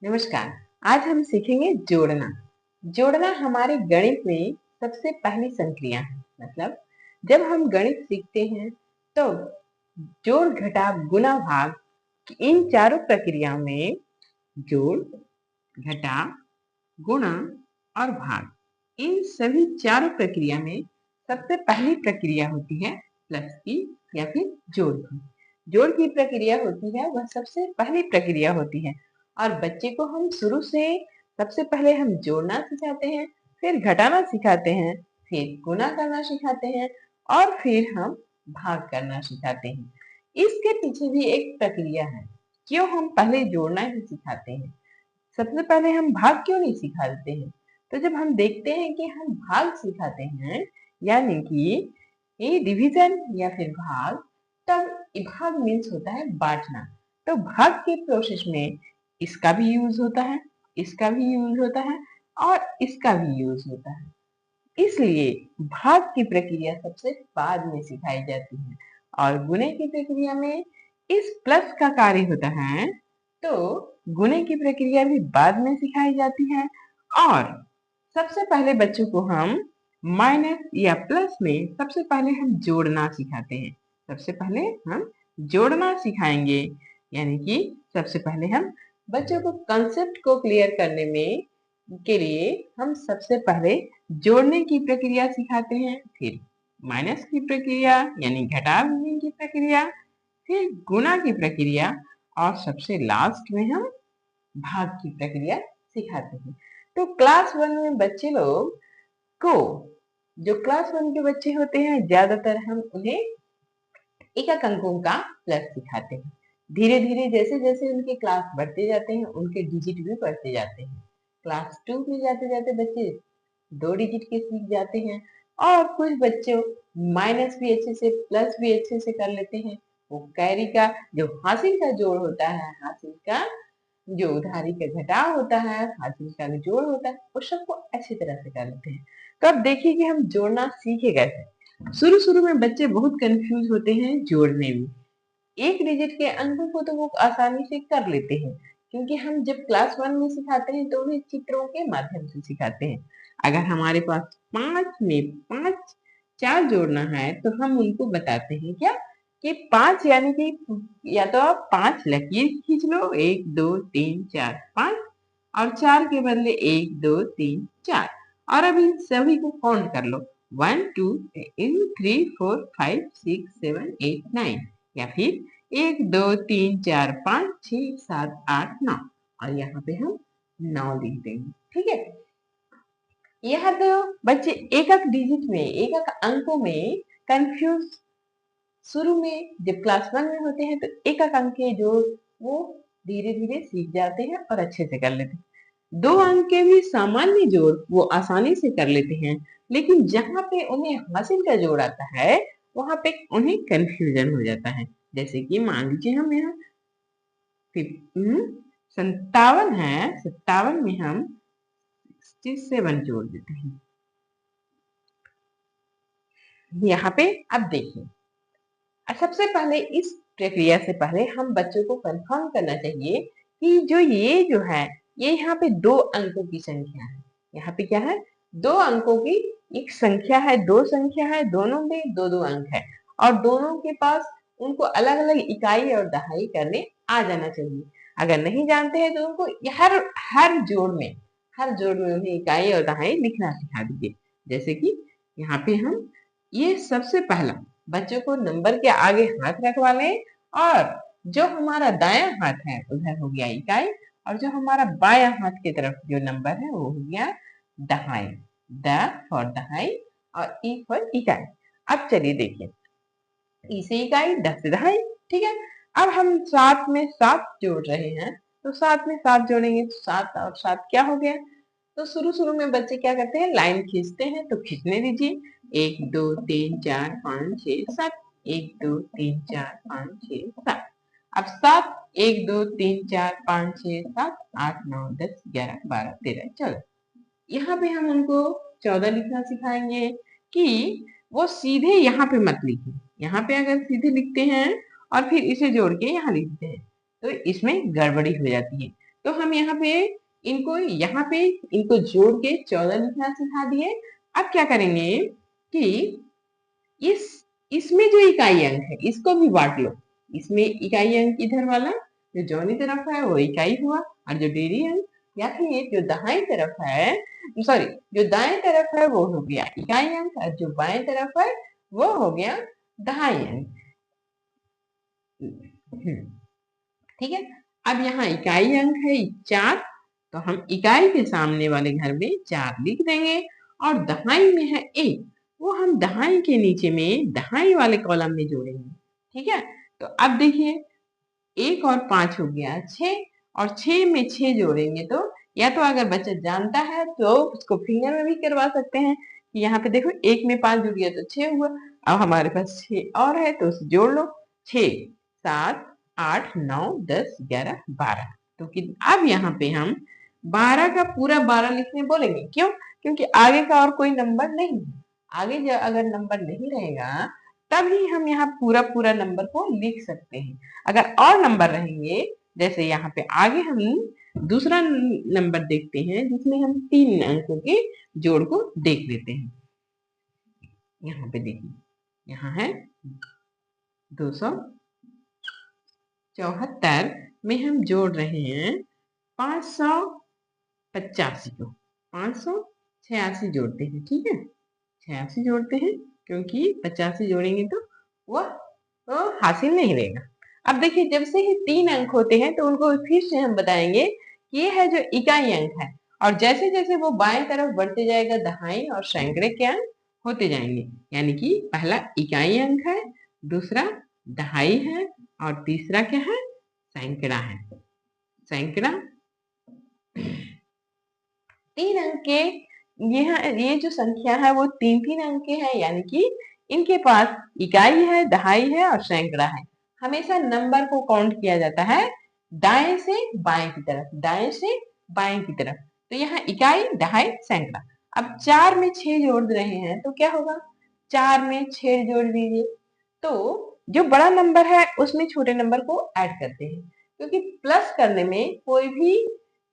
नमस्कार। आज हम सीखेंगे जोड़ना। जोड़ना हमारे गणित में सबसे पहली संक्रिया है। मतलब जब हम गणित सीखते हैं तो जोड़ घटाव गुणा भाग इन चारों प्रक्रियाओं में जोड़ घटाव गुणा और भाग इन सभी चारों प्रक्रिया में सबसे पहली प्रक्रिया होती है प्लस की या फिर जोड़ की। जोड़ की प्रक्रिया होती है वह सबसे पहली प्रक्रिया होती है और बच्चे को हम शुरू से सबसे पहले हम जोड़ना सिखाते हैं, फिर घटाना सिखाते हैं, फिर गुणा करना सिखाते हैं और फिर हम भाग करना सिखाते हैं। इसके पीछे भी एक प्रक्रिया है, क्यों हम पहले जोड़ना ही सिखाते हैं, सबसे पहले हम भाग क्यों नहीं सिखा देते हैं। तो जब हम देखते हैं कि हम भाग सिखाते हैं यानी कि ये डिवीजन या फिर भाग, तब भाग मीन्स होता है बांटना। तो भाग के प्रोसेस में इसका भी यूज होता है, इसका भी यूज होता है और इसका भी यूज होता है। इसलिए भाग की प्रक्रिया सबसे बाद में सिखाई जाती है और गुणे की प्रक्रिया में इस प्लस का कार्य होता है, तो गुणे की प्रक्रिया भी बाद में सिखाई जाती है। और सबसे पहले बच्चों को हम माइनस या प्लस में सबसे पहले हम जोड़ना सिखाते हैं। सबसे पहले हम जोड़ना सिखाएंगे, यानी कि सबसे पहले हम बच्चों को कंसेप्ट को क्लियर करने में के लिए हम सबसे पहले जोड़ने की प्रक्रिया सिखाते हैं, फिर माइनस की प्रक्रिया यानी घटाने की प्रक्रिया, फिर गुणा की प्रक्रिया और सबसे लास्ट में हम भाग की प्रक्रिया सिखाते हैं। तो क्लास 1 में बच्चे लोग को, जो क्लास 1 के बच्चे होते हैं, ज्यादातर हम उन्हें एक अंकों का प्लस सिखाते हैं। धीरे धीरे जैसे जैसे उनके क्लास बढ़ते जाते हैं उनके डिजिट भी बढ़ते जाते हैं। क्लास 2 में जाते जाते बच्चे 2 डिजिट के सीख जाते हैं और कुछ बच्चों माइनस भी अच्छे से प्लस भी अच्छे से कर लेते हैं। वो कैरी का जो हासिल का जोड़ होता है, हासिल का जो उधारी का घटाव होता है, हासिल का जोड़ होता है, वो सबको अच्छी तरह से कर लेते हैं। तो अब देखिए कि हम जोड़ना सीखे कैसे। शुरू शुरू में बच्चे बहुत कंफ्यूज होते हैं जोड़ने में। एक डिजिट के अंकों को तो वो आसानी से कर लेते हैं, क्योंकि हम जब क्लास 1 में सिखाते हैं तो उन्हें चित्रों के माध्यम से सिखाते हैं। अगर हमारे पास 5 में 5 4 जोड़ना है तो हम उनको बताते हैं क्या कि 5 यानी कि या तो आप 5 लकीर खींच लो, 1 2 3 4 5, और 4 के बदले 1 2 3 4, और अब इन सभी को काउंट कर लो 1 2 3 4 5 6 7 8 9, या फिर 1 2 3 4 5 6 7 8 9, और यहाँ पे हम 9 लिख देंगे। ठीक है, यह तो बच्चे एक एक डिजिट में, एक एक अंकों में कंफ्यूज शुरू में जब क्लास 1 में होते हैं तो एक एक अंक के जोड़ वो धीरे धीरे सीख जाते हैं और अच्छे से कर लेते हैं। 2 अंक के भी सामान्य जोड़ वो आसानी से कर लेते हैं, लेकिन जहाँ पे उन्हें हासिल का जोड़ आता है वहां पे उन्हें कंफ्यूजन हो जाता है। जैसे कि मान लीजिए हम यहाँ 57 है, 57 में हम 67 जोड़ देते हैं यहाँ पे। अब देखिए, सबसे पहले इस प्रक्रिया से पहले हम बच्चों को कंफर्म करना चाहिए कि जो है ये यहाँ पे 2 अंकों की संख्या है। यहाँ पे क्या है, 2 अंकों की एक संख्या है, 2 संख्या है, दोनों में 2-2 अंक है और दोनों के पास उनको अलग अलग इकाई और दहाई करने आ जाना चाहिए। अगर नहीं जानते हैं तो उनको हर जोड़ में उन्हें इकाई और दहाई लिखना सिखा दीजिए। जैसे कि यहाँ पे हम ये सबसे पहला बच्चों को नंबर के आगे हाथ रखवा लें और जो हमारा दायां हाथ है उधर हो गया इकाई, और जो हमारा बायां हाथ की तरफ जो नंबर है वो हो गया दहाई। द फॉर दहाई और ई फॉर इकाई। अब चलिए देखिए, ई से इकाई, द से दहाई। ठीक है, अब हम 7 में 7 जोड़ रहे हैं तो 7 में 7 जोड़ेंगे तो 7 और 7 क्या हो गया। तो शुरू शुरू में बच्चे क्या करते हैं, लाइन खींचते हैं, तो खींचने दीजिए 1 2 3 4 5 6 7, 1 2 3 4 5 6 7। अब 7 1 2 3 4 5 6 7 8 9 10 11 12 13 14, यहाँ पे हम उनको 14 लिखना सिखाएंगे कि वो सीधे यहाँ पे मत लिखे। यहाँ पे अगर सीधे लिखते हैं और फिर इसे जोड़ के यहाँ लिखते हैं तो इसमें गड़बड़ी हो जाती है। तो हम यहाँ पे इनको जोड़ के 14 लिखना सिखा दिए। अब क्या करेंगे कि इस इसमें जो इकाई अंक है इसको भी बांट लो। इसमें इकाई अंक इधर वाला जो जौनी तरफ है वो इकाई हुआ, और जो डेरी अंक या फिर जो दाएं तरफ है, सॉरी, जो दाएं तरफ है वो हो गया इकाई अंक, और जो बाएं तरफ है वो हो गया दहाई अंक। ठीक है। अब यहाँ इकाई अंक है 4, तो हम इकाई के सामने वाले घर में 4 लिख देंगे, और दहाई में है 1, वो हम दहाई के नीचे में दहाई वाले कॉलम में जोड़ेंगे। ठीक है। तो अब देखिए 1 और 5 हो गया 6, और 6 में 6 जोड़ेंगे तो, या तो अगर बच्चा जानता है तो उसको फिंगर में भी करवा सकते हैं कि यहाँ पे देखो 1 में 5 जुड़ गया तो 6 हुआ। अब हमारे पास 6 और है तो उसे जोड़ लो, 6 7 8 9 10 11 12। तो कि अब यहाँ पे हम 12 का पूरा 12 लिखने बोलेंगे। क्यों? क्योंकि आगे का और कोई नंबर नहीं है। आगे जब अगर नंबर नहीं रहेगा तभी हम यहाँ पूरा पूरा नंबर को लिख सकते हैं। अगर और नंबर रहेंगे, जैसे यहाँ पे आगे हम दूसरा नंबर देखते हैं जिसमें हम 3 अंकों के जोड़ को देख लेते हैं। यहाँ पे देखिए, यहाँ है 274 में हम जोड़ रहे हैं 585 को, 586 जोड़ते हैं। ठीक है, 86 जोड़ते हैं क्योंकि 85 जोड़ेंगे तो वह हासिल नहीं रहेगा। अब देखिए जब से ही 3 अंक होते हैं तो उनको फिर से हम बताएंगे कि ये है जो इकाई अंक है, और जैसे जैसे वो बाएं तरफ बढ़ते जाएगा दहाई और सैकड़े के अंक होते जाएंगे। यानी कि पहला इकाई अंक है, दूसरा दहाई है, और तीसरा क्या है? सैकड़ा है। सैकड़ा 3 अंक के ये जो संख्या है वो 3-3 अंक के है, यानी कि इनके पास इकाई है, दहाई है और सैकड़ा है। हमेशा नंबर को काउंट किया जाता है दाएं से बाएं की तरफ, दाएं से बाएं की तरफ। तो यहाँ इकाई, दहाई, सैकड़ा। अब 4 में 6 जोड़ रहे हैं तो क्या होगा? 4 में 6 जोड़ दीजिए, तो जो बड़ा नंबर है उसमें छोटे नंबर को ऐड करते हैं, क्योंकि प्लस करने में कोई भी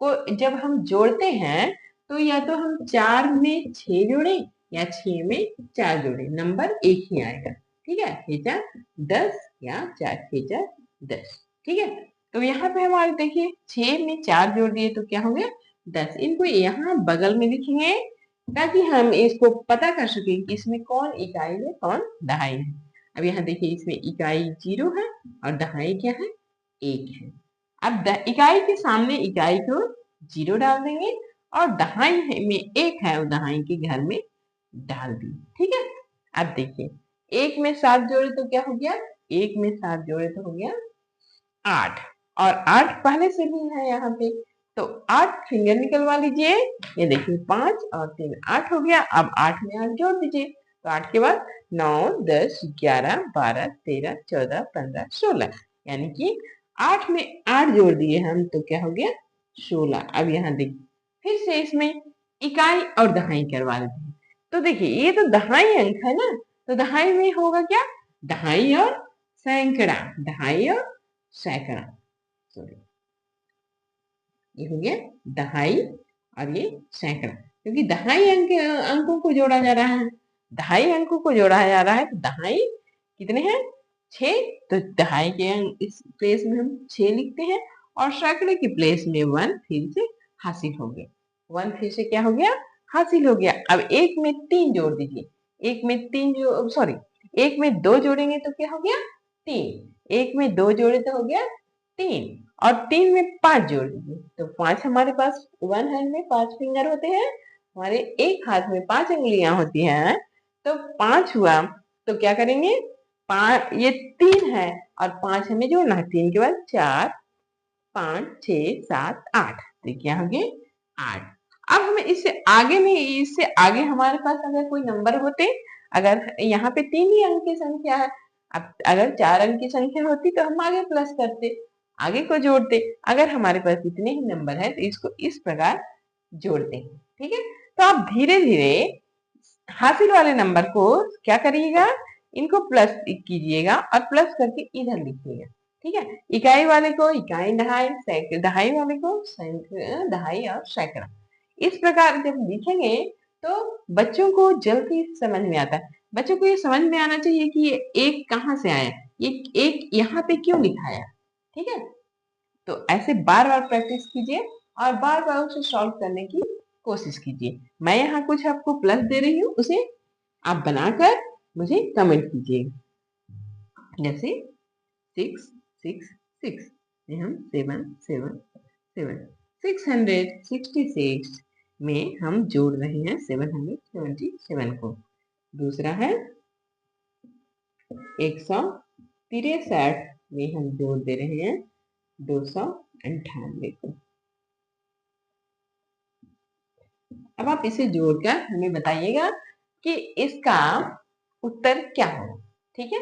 को जब हम जोड़ते हैं तो या तो हम 4 में 6 जोड़े या 6 में 4 जोड़े, नंबर एक ही आएगा। ठीक है, 6 10 या 4 6 10। ठीक है, तो यहाँ पे हमारे देखिए 6 में 4 जोड़ दिए तो क्या हो गया? 10। इनको यहाँ बगल में लिखेंगे ताकि हम इसको पता कर सके कि इसमें कौन इकाई है कौन दहाई है। अब यहाँ देखिए इसमें इकाई 0 है और दहाई क्या है? 1 है। अब इकाई के सामने इकाई को 0 डाल देंगे, और दहाई में 1 है और दहाई के घर में डाल दी। ठीक है, अब देखिए 1 में 7 जोड़े तो क्या हो गया? 1 में 7 जोड़े तो हो गया 8, और 8 पहले से भी है यहाँ पे, तो 8 फिंगर निकलवा लीजिए। ये देखिए 5 और 3 8 हो गया। अब 8 में 8 जोड़ दीजिए, तो 8 के बाद 9 10 11 12 13 14 15 16, यानी कि 8 में 8 जोड़ दिए हम तो क्या हो गया? 16। अब यहाँ देखिए फिर से इसमें इकाई और दहाई करवा देते हैं। तो देखिए ये तो दहाई अंक है ना, तो दहाई में होगा क्या? दहाई और सैकड़ा, दहाई और सैकड़ा, सॉरी, ये हो गया दहाई और ये सैकड़ा, क्योंकि दहाई अंकों को जोड़ा जा रहा है, दहाई अंकों को जोड़ा जा रहा है। तो दहाई कितने हैं? 6, तो दहाई के अंक इस प्लेस में हम 6 लिखते हैं, और सैकड़े की प्लेस में 1 फिर से हासिल हो गया। 1 फिर से क्या हो गया? हासिल हो गया। अब 1 में 3 जोड़ दीजिए, 1 में 3 जो सॉरी 1 में 2 जोड़ेंगे तो क्या हो गया? 3। 1 में 2 जोड़े तो हो गया 3, और 3 में 5 जोड़ दीजिए, तो 5 हमारे पास 1 हैंड में 5 फिंगर होते हैं, हमारे एक हाथ में 5 उंगलियां होती हैं, तो 5 हुआ। तो क्या करेंगे? 5, ये 3 है और 5 हमें जोड़ना है, 3 के बाद 4 5 6 7 8, तो क्या हो गए? 8। अब हमें इससे आगे हमारे पास अगर कोई नंबर होते, अगर यहाँ पे 3 ही अंक की संख्या है, अब अगर 4 अंक की संख्या होती तो हम आगे प्लस करते, आगे को जोड़ते। अगर हमारे पास इतने ही नंबर है तो इसको इस प्रकार जोड़ते हैं। ठीक है, तो आप धीरे धीरे हासिल वाले नंबर को क्या करिएगा? इनको प्लस कीजिएगा और प्लस करके इधर लिखिएगा। ठीक है। इकाई वाले को इकाई, दहाई, दहाई वाले को दहाई और सैकड़ा। इस प्रकार जब लिखेंगे तो बच्चों को जल्दी समझ में आता है। बच्चों को ये समझ में आना चाहिए कि ये एक कहाँ से आया, ये एक यहाँ पे क्यों लिखाया। ठीक है, तो ऐसे बार बार प्रैक्टिस कीजिए और बार बार उसे सॉल्व करने की कोशिश कीजिए। मैं यहाँ कुछ आपको प्लस दे रही हूँ, उसे आप बनाकर मुझे कमेंट कीजिए। जैसे 666 में हम 777 666 में हम जोड़ रहे हैं 777 को। दूसरा है 163 में हम जोड़ दे रहे हैं 298 को। अब आप इसे जोड़कर हमें बताइएगा कि इसका उत्तर क्या होगा। ठीक है।